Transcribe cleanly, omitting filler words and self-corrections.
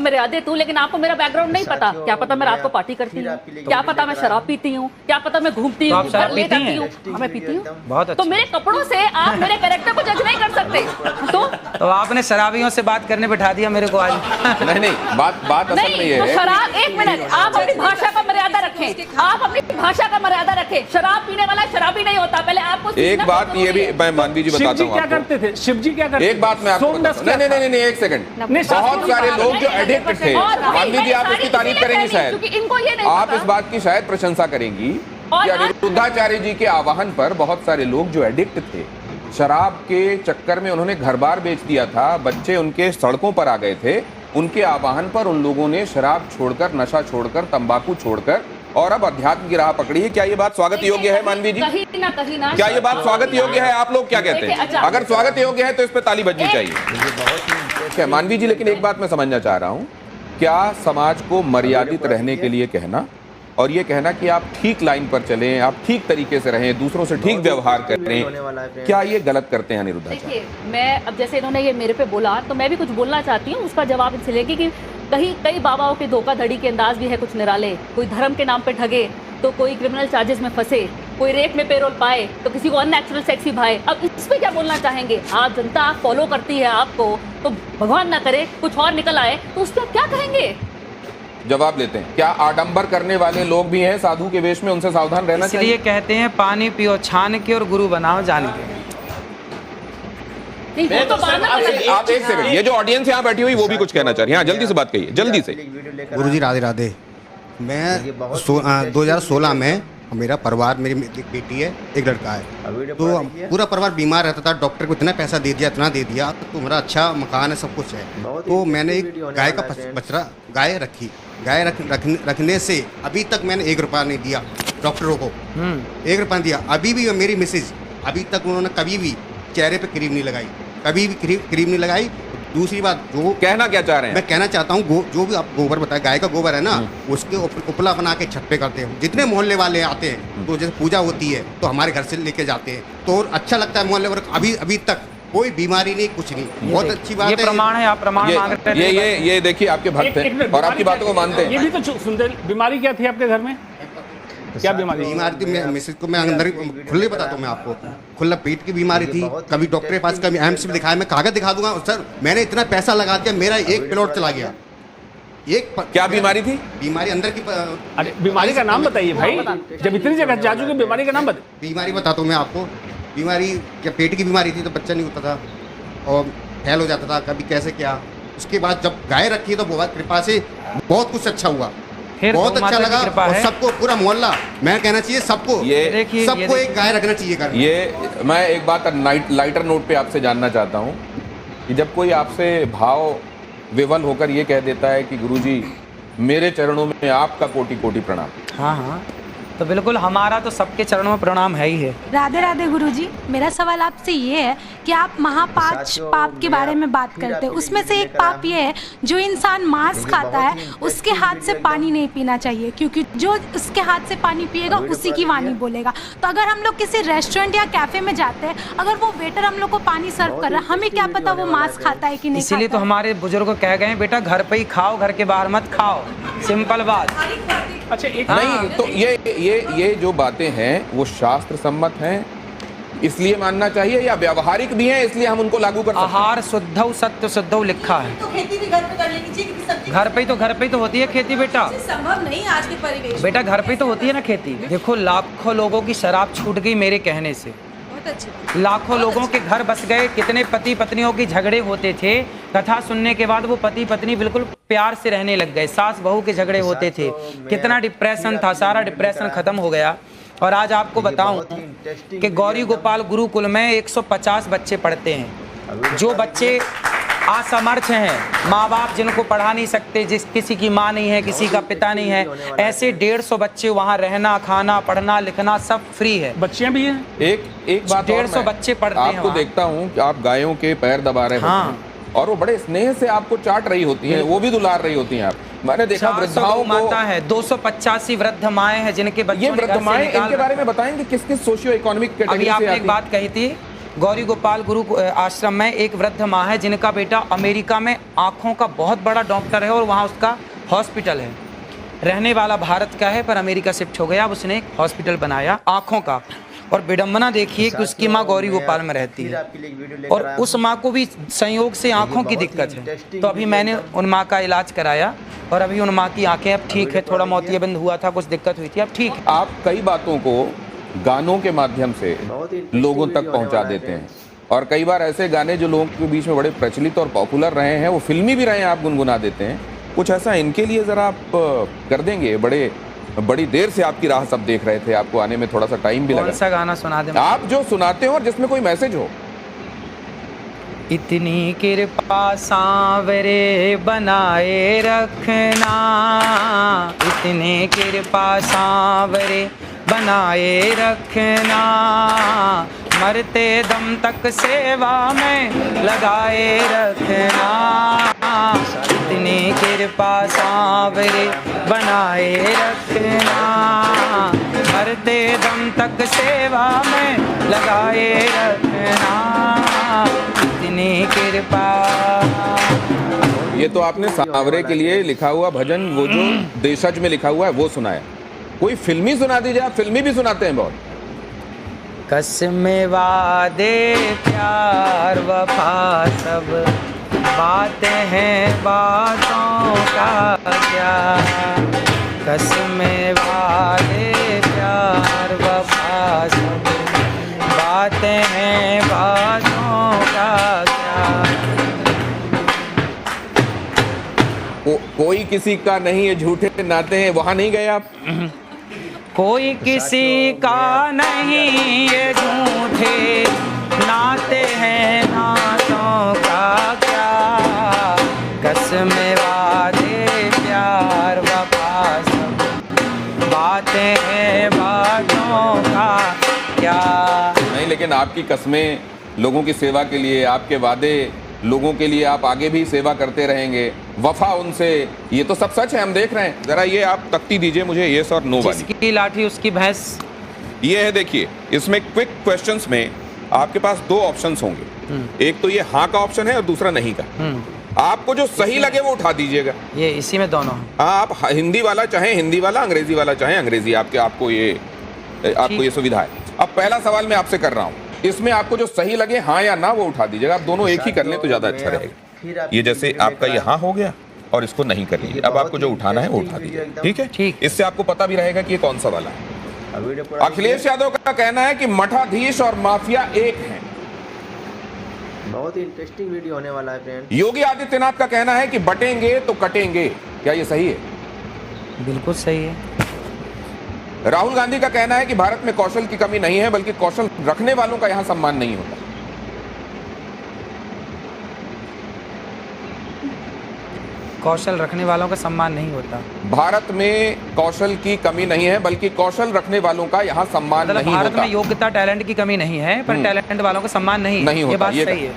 मर्यादित हूँ, लेकिन आपको मेरा बैकग्राउंड नहीं पता। क्या पता मैं रात को पार्टी करती हूँ, क्या पता मैं शराब पीती हूँ, क्या पता मैं घूमती हूँ, ले जाती हूँ। मैं पीती हूँ बहुत अच्छा। तो मेरे कपड़ों से आप मेरे कैरेक्टर को जज नहीं कर सकते। तो आपने शराबियों से बात करने बिठा दिया मेरे को आज। नहीं, बात असल में ये है। शराब, एक मिनट, आप अपनी भाषा का मर्यादा रखें, आप अपनी भाषा का मर्यादा रखें। शराब पीने वाला शराबी नहीं होता। पहले आपको एक बात ये भी मैं मानवी जी बताता हूँ क्या करते थे शिव जी, क्या करते? एक बात मैं आपको नहीं, एक सेकंड। बहुत सारे लोग जो एडिक्ट थे, मानवी जी आप इसकी तारीफ करेंगी शायद, आप इस बात की शायद प्रशंसा करेंगी कि अनिरुद्धाचार्य जी के आह्वान पर बहुत सारे लोग जो एडिक्ट थे, शराब के चक्कर में उन्होंने घर बार बेच दिया था, बच्चे उनके सड़कों पर आ गए थे, उनके आह्वान पर उन लोगों ने शराब छोड़कर, नशा छोड़कर, तंबाकू छोड़कर और अब अध्यात्म की राह पकड़ी है। क्या ये बात स्वागत योग्य है मानवी जी? कहीं ना क्या ये बात स्वागत योग्य है? आप लोग क्या कहते हैं? अगर स्वागत योग्य है तो इस पे ताली बजनी चाहिए। क्या मानवी जी, लेकिन एक बात मैं समझना चाह रहा हूँ, क्या समाज को मर्यादित रहने के लिए कहना और ये कहना कि आप ठीक लाइन पर चलें, आप ठीक तरीके से रहें, दूसरों से ठीक व्यवहार करें, क्या ये गलत करते हैं अनिरुद्धाचार्य? देखिए, मैं अब जैसे इन्होंने ये मेरे पे बोला तो मैं भी कुछ बोलना चाहती हूँ। उसका जवाब इससे लेगी कि कई बाबाओं के धोखाधड़ी के अंदाज भी है कुछ निराले। कोई धर्म के नाम पे ठगे तो कोई क्रिमिनल चार्जेस में फंसे, कोई रेप में पेरोल पाए तो किसी को अननेचुरल सेक्स ही भाए। अब इस पे क्या बोलना चाहेंगे? आप जनता फॉलो करती है आपको, तो भगवान ना करे कुछ और निकल आए तो उस पर क्या कहेंगे? जवाब लेते हैं। क्या आडंबर करने वाले लोग भी हैं साधु के वेश में? उनसे सावधान रहना चाहिए। इसलिए कहते हैं पानी पियो छान के और गुरु बनाओ जान के। तो आप एक सेकंड, ये जो ऑडियंस यहाँ बैठी हुई वो भी कुछ कहना चाह रही है। हाँ, जल्दी से बात कहिए, जल्दी से। गुरुजी राधे राधे। मैं 2016 में मेरा परिवार, मेरी एक बेटी है, एक लड़का है, तो पूरा परिवार बीमार रहता था। डॉक्टर को इतना पैसा दे दिया, इतना दे दिया, तो मेरा अच्छा मकान है, सब कुछ है। तो मैंने एक गाय का बछड़ा गाय रखी। गाय रखने से अभी तक मैंने 1 रुपया नहीं दिया डॉक्टरों को, 1 रुपया दिया। अभी भी मेरी मिसेज, अभी तक उन्होंने कभी भी चेहरे पे क्रीम नहीं लगाई, कभी भी क्रीम नहीं लगाई। दूसरी बात, जो कहना क्या चाह रहे हैं? मैं कहना चाहता हूँ, जो भी आप गोबर बताए, गाय का गोबर है ना, उसके उपला बना के छत पे करते हैं। जितने मोहल्ले वाले आते हैं तो जैसे पूजा होती है तो हमारे घर से लेके जाते हैं, तो अच्छा लगता है मोहल्ले वर्ग। अभी तक कोई बीमारी नहीं, कुछ नहीं, बहुत अच्छी बात है। ये प्रमाण है, आप प्रमाण मांग रहे हैं। ये देखिए आपके भक्त हैं और आपकी बातों को मानते हैं। ये भी तो सुनते। बीमारी क्या थी आपके घर में? क्या बीमारी थी? मिसेज को मैं अंदर खुले बताता हूँ मैं आपको। खुला पेट की बीमारी थी। कभी डॉक्टर के पास, कभी एम्स में दिखाया। मैं कागज दिखा दूंगा सर, मैंने इतना पैसा लगा दिया, मेरा एक प्लॉट चला गया। क्या बीमारी थी? बीमारी अंदर की। अरे बीमारी का नाम बताइए भाई, जब इतनी जगह जा चुके, बीमारी का नाम बताइए। बीमारी बताता हूँ मैं आपको। बीमारी क्या, पेट की बीमारी थी तो बच्चा नहीं होता था और फैल हो जाता था, कभी कैसे क्या। उसके बाद जब गाय रखी तो बहुत कृपा से बहुत कुछ अच्छा हुआ, बहुत अच्छा लगा। और सबको, पूरा मोहल्ला, मैं कहना चाहिए सबको, सबको एक गाय रखना चाहिए घर में। ये मैं एक बात लाइटर नोट पे आपसे जानना चाहता हूँ कि जब कोई आपसे भाव विवल होकर ये कह देता है कि गुरुजी मेरे चरणों में आपका कोटि कोटि प्रणाम। हाँ, तो बिल्कुल हमारा तो सबके चरणों में प्रणाम है ही है। राधे राधे गुरुजी, मेरा सवाल आपसे ये है कि आप महापांच पाप के बारे में बात करते हैं, उसमें से एक पाप ये है, जो इंसान मांस खाता है उसके हाथ से पानी नहीं पीना चाहिए, क्योंकि जो उसके हाथ से पानी पिएगा उसी की वाणी बोलेगा। तो अगर हम लोग किसी रेस्टोरेंट या कैफे में जाते हैं, अगर वो वेटर हम लोग को पानी सर्व कर रहा है, हमें क्या पता वो मांस खाता है कि नहीं। इसीलिए तो हमारे बुजुर्ग कह गए बेटा घर पे ही खाओ, घर के बाहर मत खाओ, सिंपल बात। अच्छा, एक नहीं तो ये जो बातें हैं वो शास्त्र सम्मत हैं, इसलिए मानना चाहिए, या व्यावहारिक भी हैं इसलिए हम उनको लागू कर सकते हैं? आहार शुद्धौ सत्य शुद्धौ लिखा है। तो खेती भी घर पे कर लेनी चाहिए, क्योंकि सब्जी घर पे ही तो होती है खेती बेटा। संभव नहीं आज के परिवेश बेटा घर पे तो होती है ना खेती। देखो लाखों लोगों की शराब छूट गई मेरे कहने से। बहुत अच्छी। लाखों लोगों के घर बस गए। कितने पति पत्नियों के झगड़े होते थे, कथा सुनने के बाद वो पति पत्नी बिल्कुल प्यार से रहने लग गए। सास बहू के झगड़े होते थे, कितना डिप्रेशन था, सारा डिप्रेशन खत्म हो गया। और आज आपको बताऊं कि गौरी गोपाल गुरुकुल में 150 बच्चे पढ़ते हैं। जो बच्चे असमर्थ हैं, माँ बाप जिनको पढ़ा नहीं सकते, किसी की माँ नहीं है, किसी का पिता नहीं है, ऐसे 150 बच्चे वहाँ रहना, खाना, पढ़ना, लिखना सब फ्री है। बच्चियाँ भी हैं। एक बात 150 बच्चे पढ़ते हैं। आपको देखता हूँ कि आप गायों के पैर दबा रहे हैं और वो बड़े स्नेह से आपको चाट रही होती हैं, वो भी दुलार रही होती हैं। आप, मैंने देखा वृद्धाओं को माता है, 285 वृद्ध माएँ हैं जिनके बच्चे। ये वृद्ध माएँ, इनके बारे में बताएंगे किस किस सोशियो इकोनॉमिक कैटेगरी से आपने एक बात कही थी गौरी गोपाल गुरु आश्रम में एक वृद्ध माँ है जिनका बेटा अमेरिका में आँखों का बहुत बड़ा डॉक्टर है और वहाँ उसका हॉस्पिटल है। रहने वाला भारत का है पर अमेरिका शिफ्ट हो गया। अब उसने एक हॉस्पिटल बनाया आँखों का। और विडम्बना देखिए कि उसकी माँ गौरी गोपाल में रहती है और उस माँ को भी संयोग से आँखों की दिक्कत है। तो अभी मैंने उन माँ का इलाज कराया और अभी उन माँ की आँखें अब ठीक है। थोड़ा मोतियाबिंद हुआ था, कुछ दिक्कत हुई थी, अब ठीक है। आप कई बातों को गानों के माध्यम से लोगों तक पहुंचा देते हैं और कई बार ऐसे गाने जो लोगों के बीच में बड़े प्रचलित और पॉपुलर रहे हैं, वो फिल्मी भी रहे हैं, आप गुनगुना देते हैं। कुछ ऐसा इनके लिए ज़रा आप कर देंगे? बड़ी देर से आपकी राह सब देख रहे थे, आपको आने में थोड़ा सा टाइम भी लगा। कौन सा गाना सुना दें आप जो सुनाते हो और जिसमें कोई मैसेज हो। इतनी कृपा सांवरे बनाए रखना, इतनी कृपा सांवरे बनाए रखना, मरते दम तक सेवा में लगाए रखना, इतनी कृपा सांवरे बनाए रखना, मरते दम तक सेवा में लगाए रखना, इतनी कृपा। ये तो आपने सांवरे के लिए लिखा हुआ भजन, वो जो देशज में लिखा हुआ है वो सुनाया। कोई फिल्मी सुना दीजिए, आप फिल्मी भी सुनाते हैं बहुत। कसमें वादे प्यार वफा सब बातें हैं बातों का क्या, कसमें वादे प्यार वफा सब बातें हैं बातों का क्या। कोई किसी का नहीं है, झूठे नाते हैं, वहां नहीं गए आप? कोई किसी का नहीं ये झूठे नाते हैं नातों का क्या, कसमें वादे प्यार वफा सब बातें हैं बातों का क्या। नहीं, लेकिन आपकी कस्में लोगों की सेवा के लिए, आपके वादे लोगों के लिए, आप आगे भी सेवा करते रहेंगे, वफा उनसे, ये तो सब सच है, हम देख रहे हैं। जरा ये आप तख्ती दीजिए मुझे, येस और नो वाली। जिसकी लाठी उसकी भैंस। ये है, देखिए इसमें क्विक क्वेश्चंस में आपके पास दो ऑप्शंस होंगे, एक तो ये हाँ का ऑप्शन है और दूसरा नहीं का। आपको जो सही लगे वो उठा दीजिएगा। ये इसी में दोनों हैं। आप हिंदी वाला चाहे हिंदी वाला, अंग्रेजी वाला चाहे अंग्रेजी, आपको ये सुविधा है। अब पहला सवाल मैं आपसे कर रहा हूँ, इसमें आपको जो सही लगे हाँ या ना वो उठा दीजिएगा। आप दोनों एक ही कर लें तो ज्यादा अच्छा रहेगा। ये जैसे आपका ये हाँ हो गया और इसको नहीं कर लीजिए। अब आपको जो उठाना है वो उठा दीजिए, ठीक है? ठीक। इससे आपको पता भी रहेगा कि ये कौन सा वाला है। अखिलेश यादव का कहना है कि मठाधीश और माफिया एक हैं। बहुत ही इंटरेस्टिंग वीडियो होने वाला है फ्रेंड। योगी आदित्यनाथ का कहना है कि बटेंगे तो कटेंगे। क्या ये सही है? बिल्कुल सही है। राहुल गांधी का कहना है कि भारत में कौशल की कमी नहीं है, बल्कि कौशल रखने वालों का यहां सम्मान नहीं होता। कौशल रखने वालों का सम्मान नहीं होता। भारत में कौशल की कमी नहीं है, बल्कि कौशल रखने वालों का यहाँ सम्मान नहीं होता। भारत में योग्यता टैलेंट की कमी नहीं है, पर टैलेंट वालों का सम्मान नहीं होता। ये बात सही है।